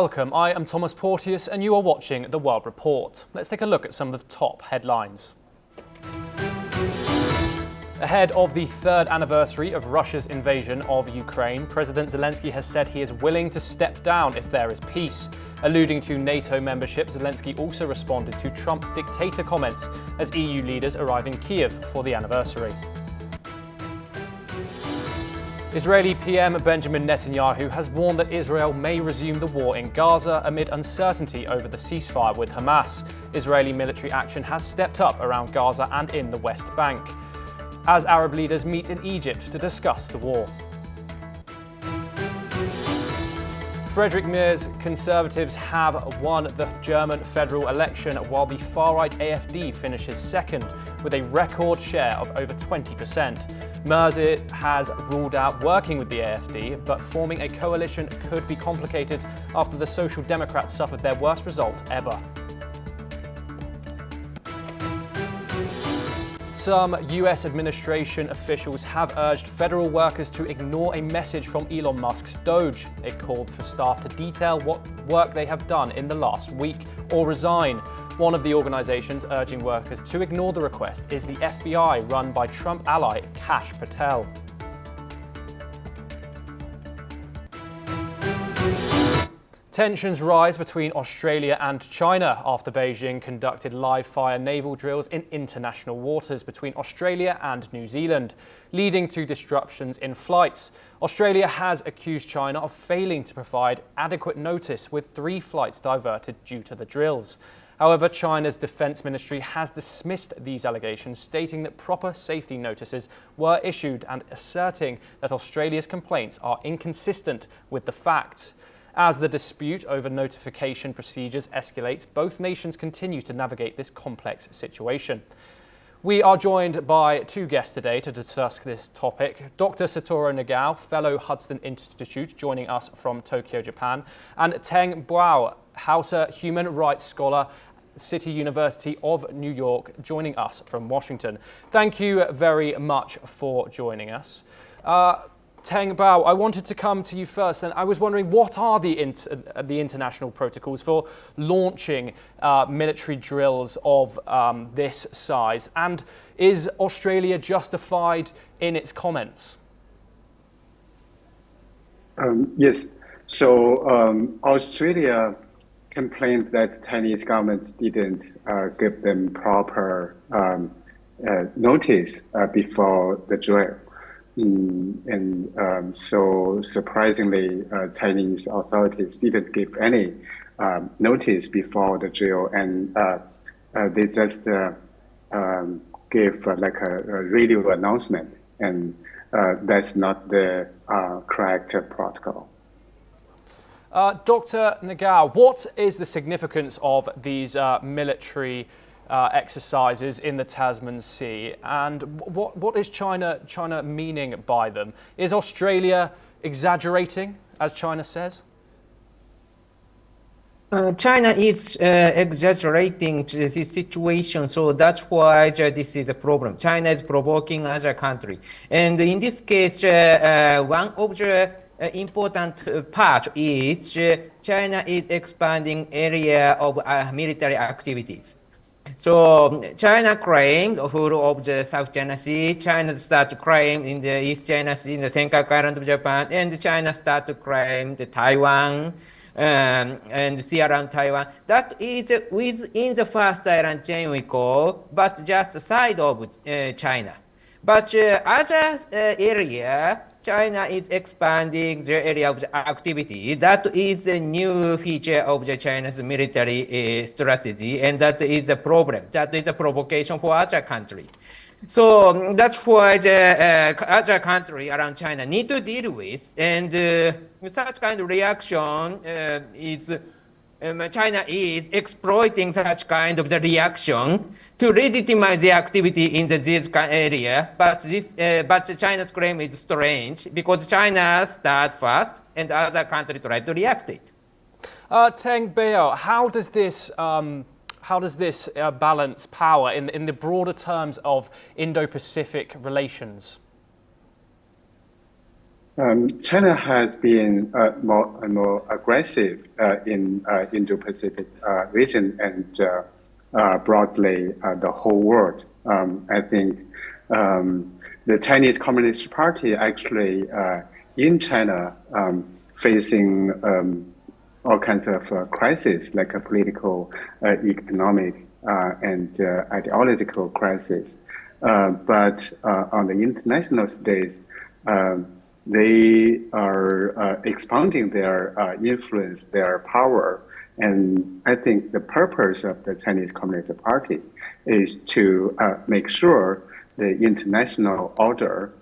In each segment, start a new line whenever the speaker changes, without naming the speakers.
Welcome, I am Thomas Porteous and you are watching The World Report. Let's take a look at some of the top headlines. Ahead of the third anniversary of Russia's invasion of Ukraine, President Zelensky has said he is willing to step down if there is peace. Alluding to NATO membership, Zelensky also responded to Trump's dictator comments as EU leaders arrive in Kiev for the anniversary. Israeli PM Benjamin Netanyahu has warned that Israel may resume the war in Gaza amid uncertainty over the ceasefire with Hamas. Israeli military action has stepped up around Gaza and in the West Bank, as Arab leaders meet in Egypt to discuss the war. Friedrich Merz's Conservatives have won the German federal election, while the far-right AfD finishes second with a record share of over 20%. Merz has ruled out working with the AfD, but forming a coalition could be complicated after the Social Democrats suffered their worst result ever. Some US administration officials have urged federal workers to ignore a message from Elon Musk's Doge. It called for staff to detail what work they have done in the last week or resign. One of the organizations urging workers to ignore the request is the FBI, run by Trump ally Kash Patel. Tensions rise between Australia and China after Beijing conducted live-fire naval drills in international waters between Australia and New Zealand, leading to disruptions in flights. Australia has accused China of failing to provide adequate notice, with 3 flights diverted due to the drills. However, China's defense ministry has dismissed these allegations, stating that proper safety notices were issued and asserting that Australia's complaints are inconsistent with the facts. As the dispute over notification procedures escalates, both nations continue to navigate this complex situation. We are joined by 2 guests today to discuss this topic. Dr. Satoru Nagao, Fellow Hudson Institute, joining us from Tokyo, Japan, and Teng Bao, Hausa human rights scholar, City University of New York, joining us from Washington. Thank you very much for joining us. Teng Bao, I wanted to come to you first, and I was wondering, what are the international protocols for launching military drills of this size, and is Australia justified in its comments?
Yes. So Australia complained that the Chinese government didn't give them proper notice before the drill. So surprisingly, Chinese authorities didn't give any notice before the drill, and they just gave like a radio announcement, and that's not the correct protocol.
Dr. Nagao, what is the significance of these military exercises in the Tasman Sea, and what is China meaning by them? Is Australia exaggerating, as China says?
China is exaggerating this situation, so that's why this is a problem. China is provoking other country, and in this case, one of the important part is China is expanding area of military activities. So China claimed the whole of the South China Sea, China start to claim in the East China Sea, in the Senkaku Island of Japan, and China start to claim the Taiwan and the sea around Taiwan. That is within the first island chain we call, but just the side of China. But other area, China is expanding the area of the activity. That is a new feature of the China's military strategy, and that is a problem. That is a provocation for other country. So that's why the other country around China need to deal with, and such kind of reaction is China is exploiting such kind of the reaction to legitimize the activity in this area. But China's claim is strange because China start first and other countries try to react it.
Teng Bao, how does this balance power in the broader terms of Indo-Pacific relations?
China has been more aggressive in Indo-Pacific region and broadly the whole world. I think the Chinese Communist Party actually in China facing all kinds of crises like a political, economic, and ideological crisis. But on the international stage, they are expanding their influence, their power. And I think the purpose of the Chinese Communist Party is to make sure the international order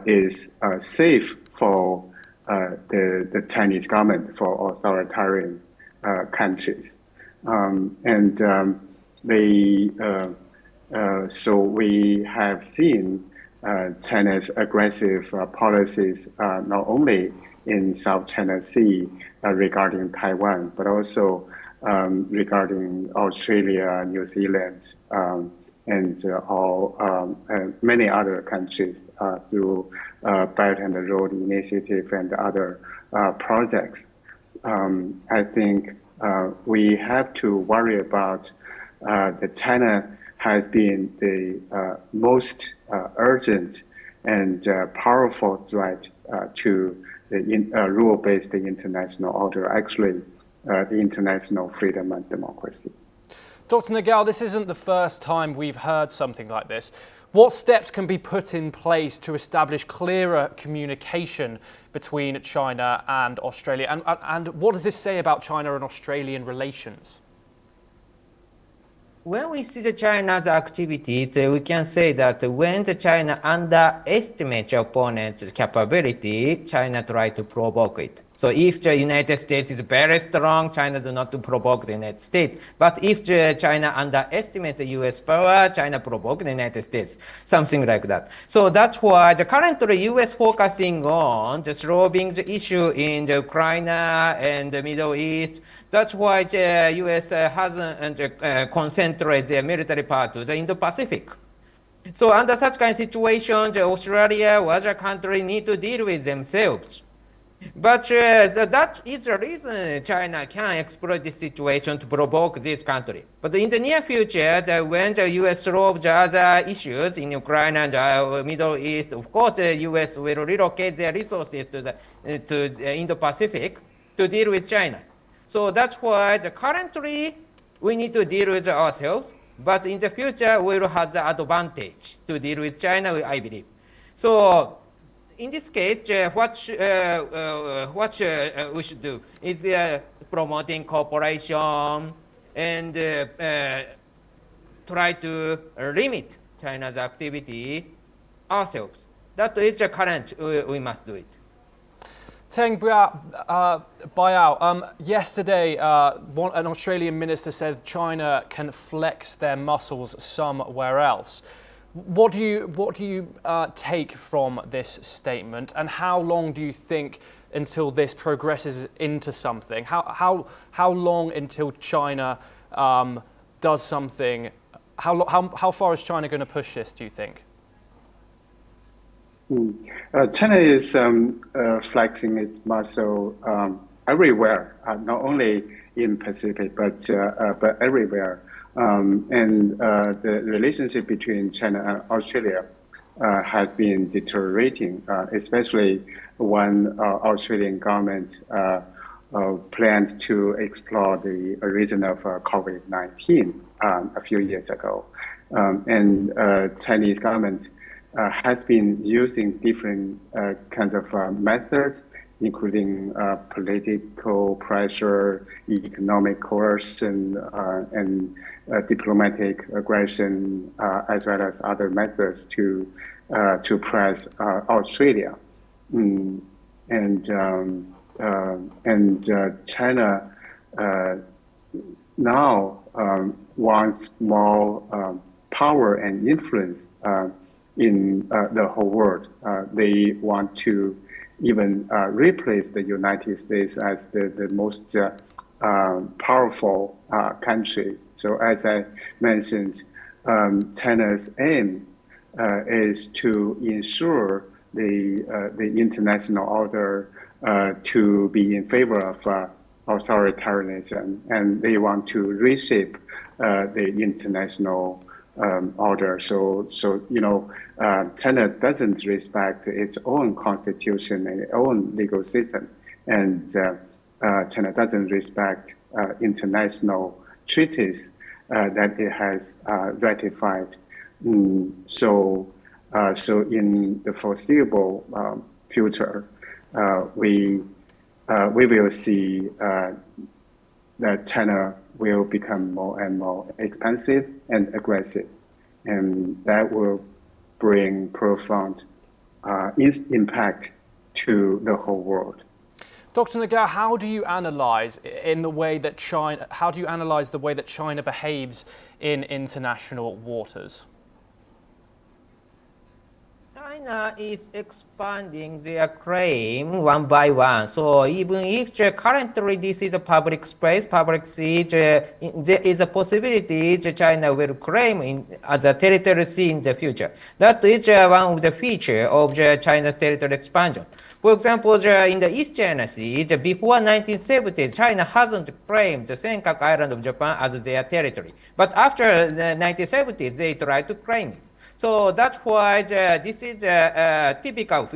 is safe for the Chinese government, for authoritarian countries. So we have seen China's aggressive policies not only in South China Sea regarding Taiwan, but also regarding Australia, New Zealand, and many other countries through Belt and Road Initiative and other projects. I think we have to worry about that China has been the most urgent and powerful threat to the rule-based international order, actually the international freedom and democracy.
Dr. Naval, this isn't the first time we've heard something like this. What steps can be put in place to establish clearer communication between China and Australia? And what does this say about China and Australian relations?
When we see the China's activity, we can say that when the China underestimates your opponent's capability, China try to provoke it. So if the United States is very strong, China do not provoke the United States. But if China underestimates the US power, China provoke the United States, something like that. So that's why currently US focusing on just solving the issue in the Ukraine and the Middle East. That's why the US hasn't concentrated their military power to the Indo-Pacific. So under such kind of situation, Australia or other countries need to deal with themselves. But that is the reason China can exploit this situation to provoke this country. But in the near future, when the US solves the other issues in Ukraine and the Middle East, of course, the US will relocate their resources to the Indo-Pacific to deal with China. So that's why currently we need to deal with ourselves. But in the future, we will have the advantage to deal with China, I believe. So in this case, what we should do is promoting cooperation and try to limit China's activity ourselves. That is the current, we must do it.
Teng Biao, yesterday an Australian minister said China can flex their muscles somewhere else. What do you take from this statement, and how long do you think until this progresses into something? How long until China does something? How far is China going to push this, do you think?
China is flexing its muscle everywhere, not only in Pacific, but everywhere. And the relationship between China and Australia has been deteriorating, especially when Australian government planned to explore the origin of COVID-19 a few years ago. And Chinese government has been using different kinds of methods, including political pressure, economic coercion, and diplomatic aggression, as well as other methods to press Australia. China now wants more power and influence in the whole world. They want to even replace the United States as the most powerful country. So as I mentioned, China's aim is to ensure the international order to be in favor of authoritarianism, and they want to reshape the international order. So China doesn't respect its own constitution and its own legal system, and China doesn't respect international treaties that it has ratified. So in the foreseeable future, we will see that China will become more and more expansive and aggressive, and that will bring profound impact to the whole world.
Dr. Nagao, how do you analyze the way that China behaves in international waters?
China is expanding their claim one by one. So even if currently this is a public space, public sea, there is a possibility that China will claim as a territory sea in the future. That is one of the features of China's territorial expansion. For example, in the East China Sea, before 1970s, China hasn't claimed the Senkaku Island of Japan as their territory. But after the 1970s, they tried to claim it. So that's why this is a typical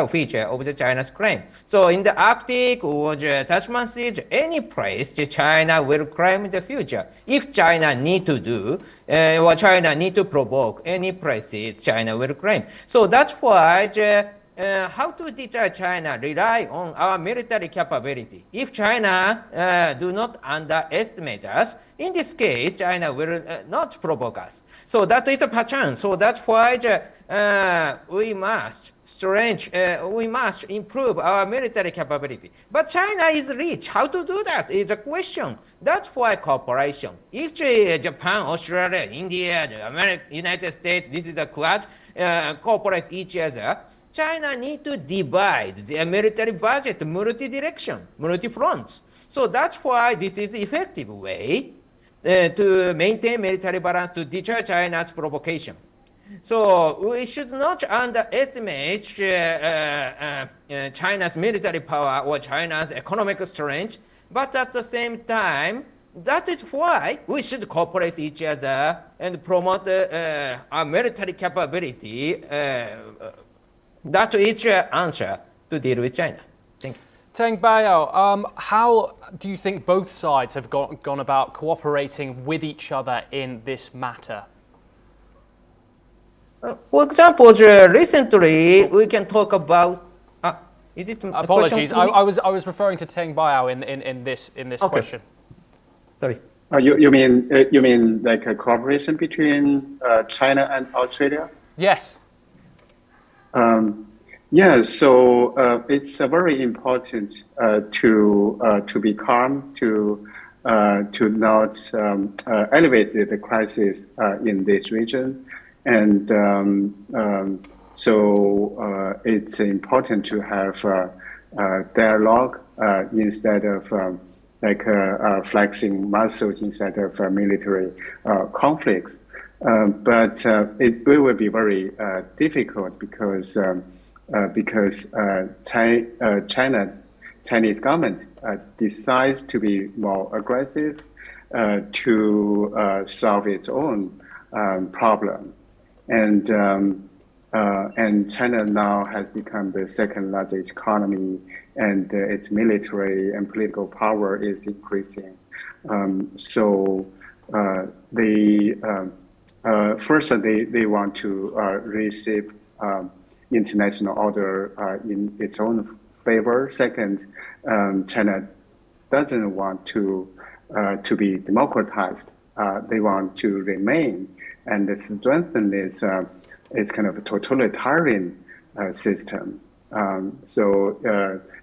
feature of the China's claim. So in the Arctic or the Tasman Sea, any place China will claim in the future. If China need to do or China need to provoke any places, China will claim. So that's why how to deter China rely on our military capability. If China do not underestimate us, in this case, China will not provoke us. So that is a pattern. So that's why we must improve our military capability. But China is rich. How to do that is a question. That's why cooperation. If Japan, Australia, India, the United States, this is a Quad, cooperate each other, China need to divide their military budget multi-direction, multi-fronts. So that's why this is effective way to maintain military balance to deter China's provocation. So we should not underestimate China's military power or China's economic strength, but at the same time, that is why we should cooperate each other and promote our military capability. That is your answer to deal with China. Thank you.
Teng Baiyao, how do you think both sides have gone about cooperating with each other in this matter?
For example, recently we can talk about. Is it?
Apologies, I was referring to Teng Baiyao in this okay. Question.
Sorry.
You mean like a cooperation between China and Australia?
Yes.
Yeah, so it's very important to be calm, to not elevate the crisis in this region, and so it's important to have dialogue instead of flexing muscles instead of military conflicts. But it will be very difficult because Chinese government decides to be more aggressive to solve its own problem, and China now has become the second largest economy, and its military and political power is increasing. So first, they want to reshape international order in its own favor. Second, China doesn't want to be democratized. They want to remain and strengthen its kind of a totalitarian system. So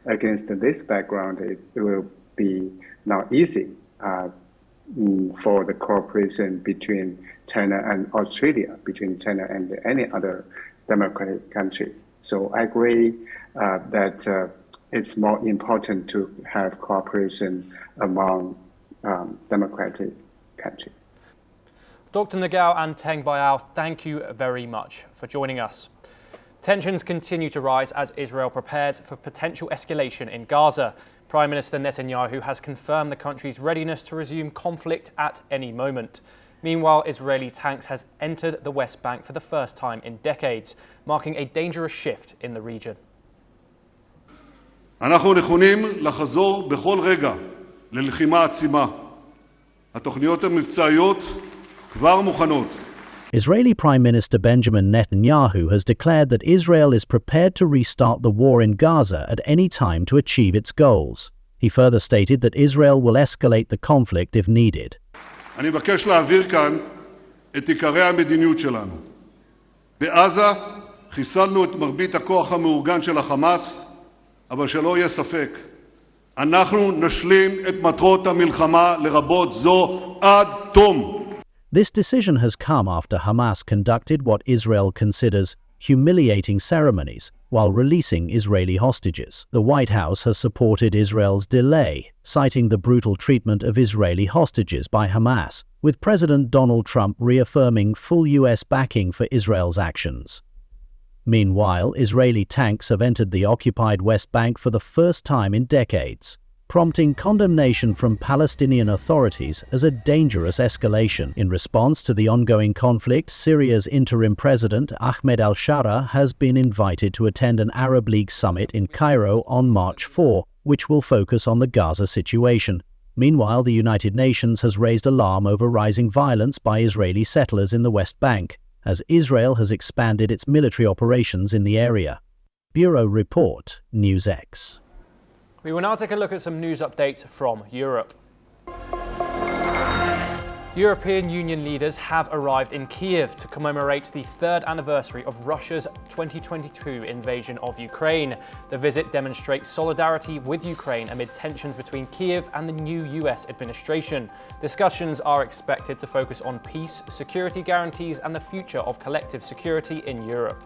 against this background, it will be not easy for the cooperation between China and Australia, between China and any other democratic country. So I agree that it's more important to have cooperation among democratic countries.
Dr. Nagao and Teng Baiyao, thank you very much for joining us. Tensions continue to rise as Israel prepares for potential escalation in Gaza. Prime Minister Netanyahu has confirmed the country's readiness to resume conflict at any moment. Meanwhile, Israeli tanks has entered the West Bank for the first time in decades, marking a dangerous shift in the region.
אנחנו נכונים לחזור בכל רגע ללחימה עצימה. התוכניות המבצעיות כבר מוכנות.
Israeli Prime Minister Benjamin Netanyahu has declared that Israel is prepared to restart the war in Gaza at any time to achieve its goals. He further stated that Israel will escalate the conflict if needed.
אני מבקש להעביר כאן את עיקרי המדיניות שלנו. בעזה חיסלנו את מרבית הכוח המאורגן של החמאס, אבל שלא יהיה ספק, אנחנו נשלים את מטרות המלחמה לרבות זו עד תום.
This decision has come after Hamas conducted what Israel considers humiliating ceremonies while releasing Israeli hostages. The White House has supported Israel's delay, citing the brutal treatment of Israeli hostages by Hamas, with President Donald Trump reaffirming full U.S. backing for Israel's actions. Meanwhile, Israeli tanks have entered the occupied West Bank for the first time in decades, prompting condemnation from Palestinian authorities as a dangerous escalation. In response to the ongoing conflict, Syria's interim president Ahmed al-Shara has been invited to attend an Arab League summit in Cairo on March 4, which will focus on the Gaza situation. Meanwhile, the United Nations has raised alarm over rising violence by Israeli settlers in the West Bank, as Israel has expanded its military operations in the area. Bureau Report, NewsX.
We will now take a look at some news updates from Europe. European Union leaders have arrived in Kiev to commemorate the third anniversary of Russia's 2022 invasion of Ukraine. The visit demonstrates solidarity with Ukraine amid tensions between Kiev and the new US administration. Discussions are expected to focus on peace, security guarantees, and the future of collective security in Europe.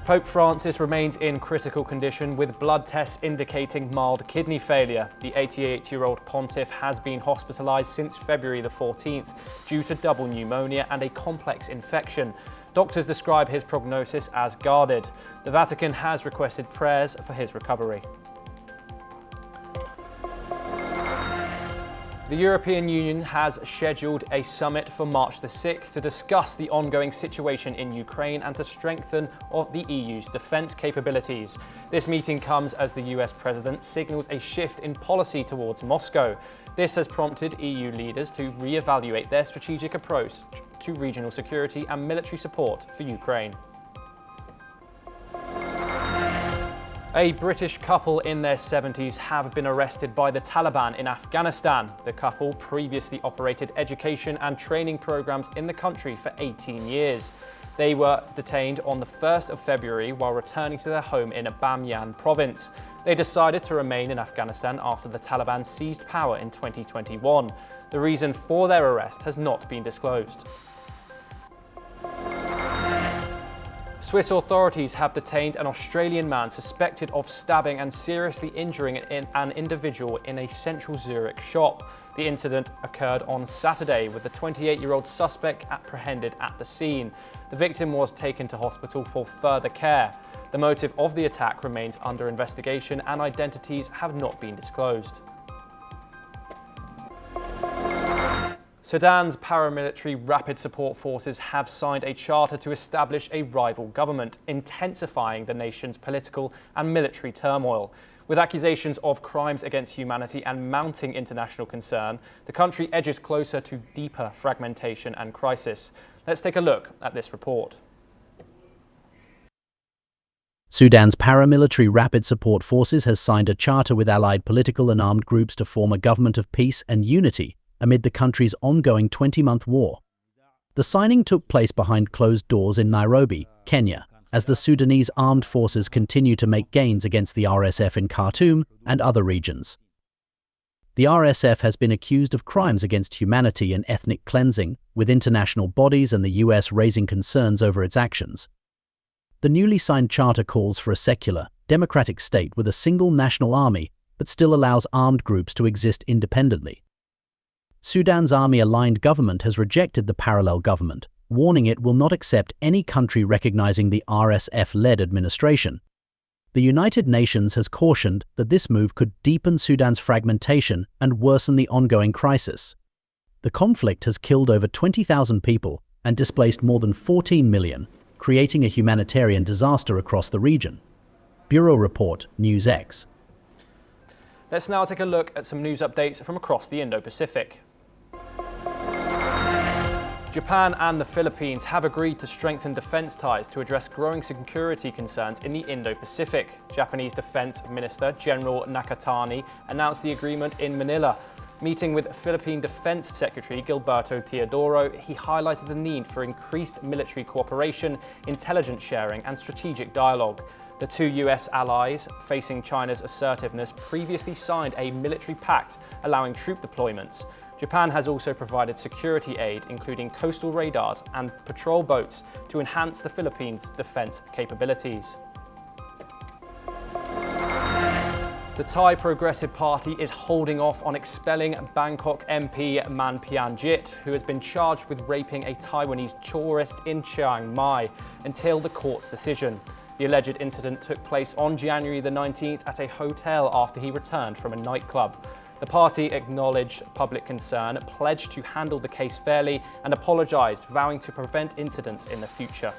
Pope Francis remains in critical condition with blood tests indicating mild kidney failure. The 88-year-old pontiff has been hospitalized since February the 14th due to double pneumonia and a complex infection. Doctors describe his prognosis as guarded. The Vatican has requested prayers for his recovery. The European Union has scheduled a summit for March the 6th to discuss the ongoing situation in Ukraine and to strengthen the EU's defence capabilities. This meeting comes as the US president signals a shift in policy towards Moscow. This has prompted EU leaders to re-evaluate their strategic approach to regional security and military support for Ukraine. A British couple in their 70s have been arrested by the Taliban in Afghanistan. The couple previously operated education and training programs in the country for 18 years. They were detained on the 1st of February while returning to their home in Bamyan province. They decided to remain in Afghanistan after the Taliban seized power in 2021. The reason for their arrest has not been disclosed. Swiss authorities have detained an Australian man suspected of stabbing and seriously injuring an individual in a central Zurich shop. The incident occurred on Saturday, with the 28-year-old suspect apprehended at the scene. The victim was taken to hospital for further care. The motive of the attack remains under investigation and identities have not been disclosed. Sudan's paramilitary rapid support forces have signed a charter to establish a rival government, intensifying the nation's political and military turmoil. With accusations of crimes against humanity and mounting international concern, the country edges closer to deeper fragmentation and crisis. Let's take a look at this report.
Sudan's paramilitary rapid support forces has signed a charter with allied political and armed groups to form a government of peace and unity amid the country's ongoing 20-month war. The signing took place behind closed doors in Nairobi, Kenya, as the Sudanese armed forces continue to make gains against the RSF in Khartoum and other regions. The RSF has been accused of crimes against humanity and ethnic cleansing, with international bodies and the US raising concerns over its actions. The newly signed charter calls for a secular, democratic state with a single national army, but still allows armed groups to exist independently. Sudan's army-aligned government has rejected the parallel government, warning it will not accept any country recognizing the RSF-led administration. The United Nations has cautioned that this move could deepen Sudan's fragmentation and worsen the ongoing crisis. The conflict has killed over 20,000 people and displaced more than 14 million, creating a humanitarian disaster across the region. Bureau Report, NewsX.
Let's now take a look at some news updates from across the Indo-Pacific. Japan and the Philippines have agreed to strengthen defense ties to address growing security concerns in the Indo-Pacific. Japanese Defense Minister General Nakatani announced the agreement in Manila. Meeting with Philippine Defense Secretary Gilberto Teodoro, he highlighted the need for increased military cooperation, intelligence sharing and strategic dialogue. The two US allies, facing China's assertiveness, previously signed a military pact allowing troop deployments. Japan has also provided security aid, including coastal radars and patrol boats, to enhance the Philippines' defense capabilities. The Thai Progressive Party is holding off on expelling Bangkok MP Man Pianjit, who has been charged with raping a Taiwanese tourist in Chiang Mai, until the court's decision. The alleged incident took place on January the 19th at a hotel after he returned from a nightclub. The party acknowledged public concern, pledged to handle the case fairly, and apologised, vowing to prevent incidents in the future.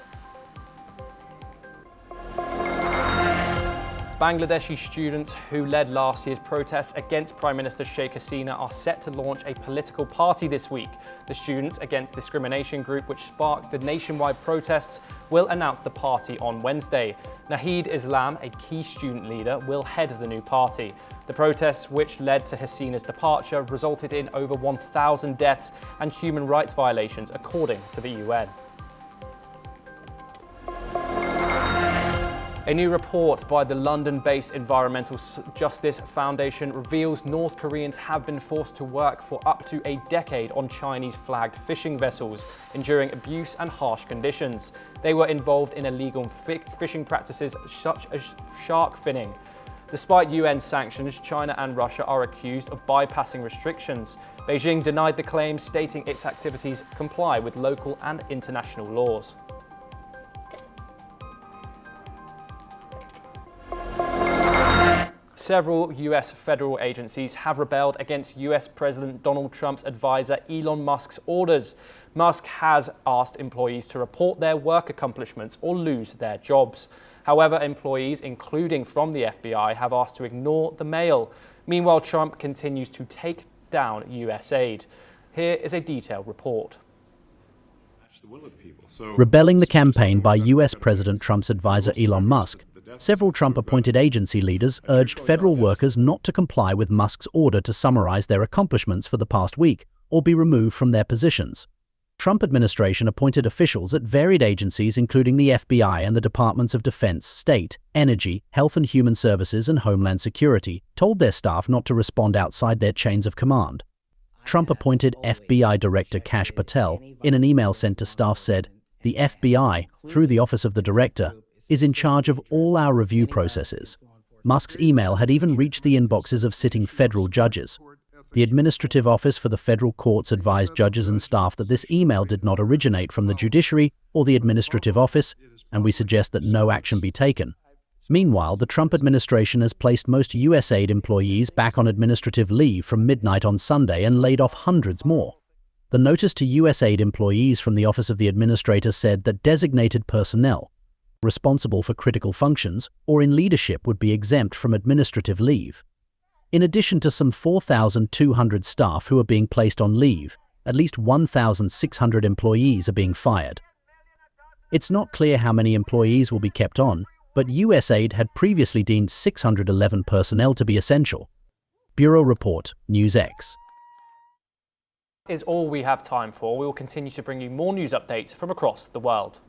Bangladeshi students who led last year's protests against Prime Minister Sheikh Hasina are set to launch a political party this week. The Students Against Discrimination group, which sparked the nationwide protests, will announce the party on Wednesday. Nahid Islam, a key student leader, will head the new party. The protests, which led to Hasina's departure, resulted in over 1,000 deaths and human rights violations, according to the UN. A new report by the London-based Environmental Justice Foundation reveals North Koreans have been forced to work for up to a decade on Chinese-flagged fishing vessels, enduring abuse and harsh conditions. They were involved in illegal fishing practices such as shark finning. Despite UN sanctions, China and Russia are accused of bypassing restrictions. Beijing denied the claims, stating its activities comply with local and international laws. Several US federal agencies have rebelled against US President Donald Trump's advisor Elon Musk's orders. Musk has asked employees to report their work accomplishments or lose their jobs. However, employees, including from the FBI, have asked to ignore the mail. Meanwhile, Trump continues to take down US aid. Here is a detailed report.
Rebelling the campaign by US President Trump's advisor Elon Musk, several Trump-appointed agency leaders urged federal workers not to comply with Musk's order to summarize their accomplishments for the past week or be removed from their positions. Trump administration appointed officials at varied agencies including the FBI and the Departments of Defense, State, Energy, Health and Human Services and Homeland Security told their staff not to respond outside their chains of command. Trump-appointed FBI Director Kash Patel, in an email sent to staff, said, "The FBI, through the Office of the Director, is in charge of all our review processes." Musk's email had even reached the inboxes of sitting federal judges. The Administrative Office for the Federal Courts advised judges and staff that this email did not originate from the judiciary or the Administrative Office, and we suggest that no action be taken. Meanwhile, the Trump administration has placed most USAID employees back on administrative leave from midnight on Sunday and laid off hundreds more. The notice to USAID employees from the Office of the Administrator said that designated personnel responsible for critical functions or in leadership would be exempt from administrative leave. In addition to some 4,200 staff who are being placed on leave, at least 1,600 employees are being fired. It's not clear how many employees will be kept on, but USAID had previously deemed 611 personnel to be essential. Bureau Report, NewsX.
Is all we have time for. We will continue to bring you more news updates from across the world.